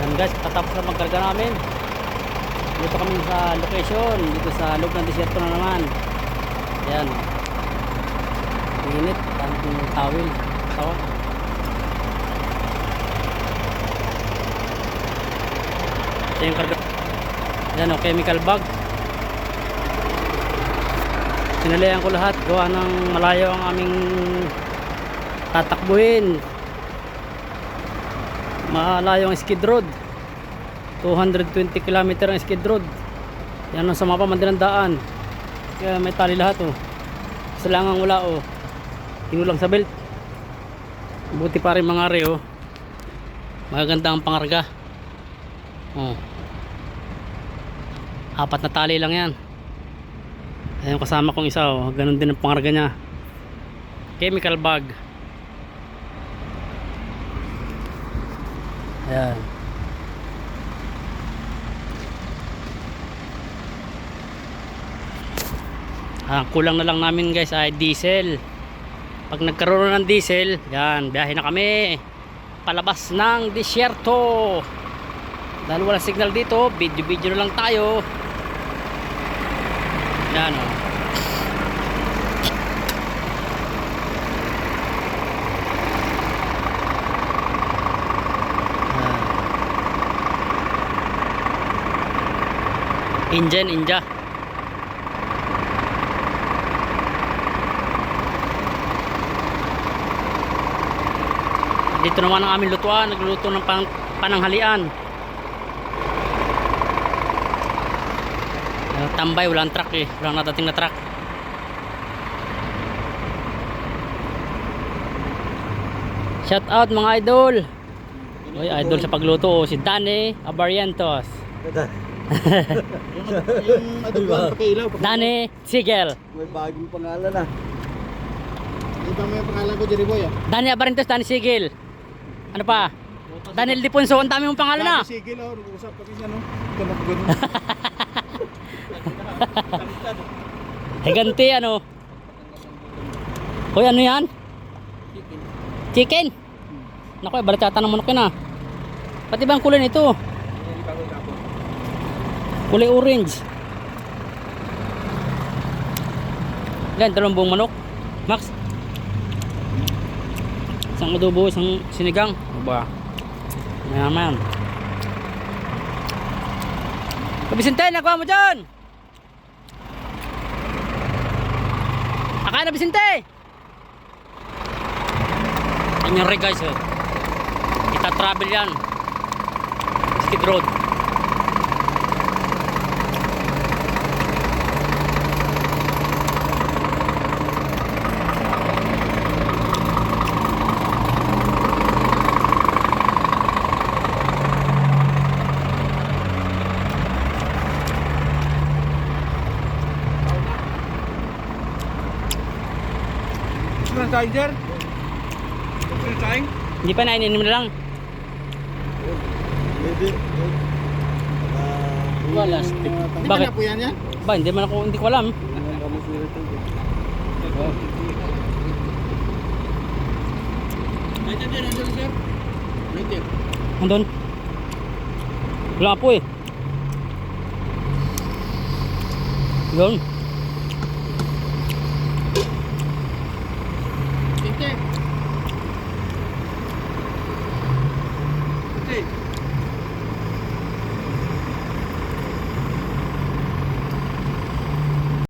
Yan guys, katapos na magkarga namin. Dito kami sa location, dito sa loob ng desierto na naman. Yan. Init, ang tawil. Tawa. Ito yung karga. Yan o, chemical bag. Sinalayan ko lahat, gawa ng malayo ang aming tatakbuhin. Malayo ang skid road, 220 km ang skid road. Yan ang sa mapa mandirandaan. Kaya may tali lahat oh. Isa lang ang wala oh, tinulang sa belt. Buti pa rin mga re oh, magaganda ang pangarga oh. 4 na tali lang yan. Ayan kasama kong isa oh, ganun din ang pangarga nya. Chemical bag. Ayan. Ang kulang na lang namin guys ay diesel. Pag nagkaroon ng diesel, yan, biyahe na kami palabas ng disyerto. Dahil wala signal dito, video na lang tayo. Yan o. Inja. Dito naman ang aming lutuan, nagluluto ng pananghalian. Tambay, walang truck eh, walang nadating na truck. Shout out mga idol. Oy, idol sa pagluto oh, si Dani Abarientos. Yung adobo pakilaw. Dani Sigel. May bagong pangalan na. Iba mo yung pangalan ko, Jerry Boy ah. Dani Abarientos, Dani Sigel. Ano pa? Daniel Diponso, ang dami mong pangalan na. Dani Sigel oh, nag-usap kami siya no. Ikaw na pagano. Higanti ano. Hoy, ano yan? Chicken. Naku, balatata ng manok yun ah. Pati ba ang kulay nito? Kulay orange. Yan, 2 buong manok Max. Isang adobo, isang sinigang. Diba? Mayaman. Kabisinte, nagawa mo dyan. Akain na Bisinte. Yan rin guys oh. Kita travel yan skid road. Saan tayo, Jer? Saan tayo? Hindi pa na, ininom na lang. Wala stick. Di Bakit? ba na po yan yan? Ba, hindi ko alam. Nandiyan, Sir. Nandiyan. Andun. Wala po eh. Yun.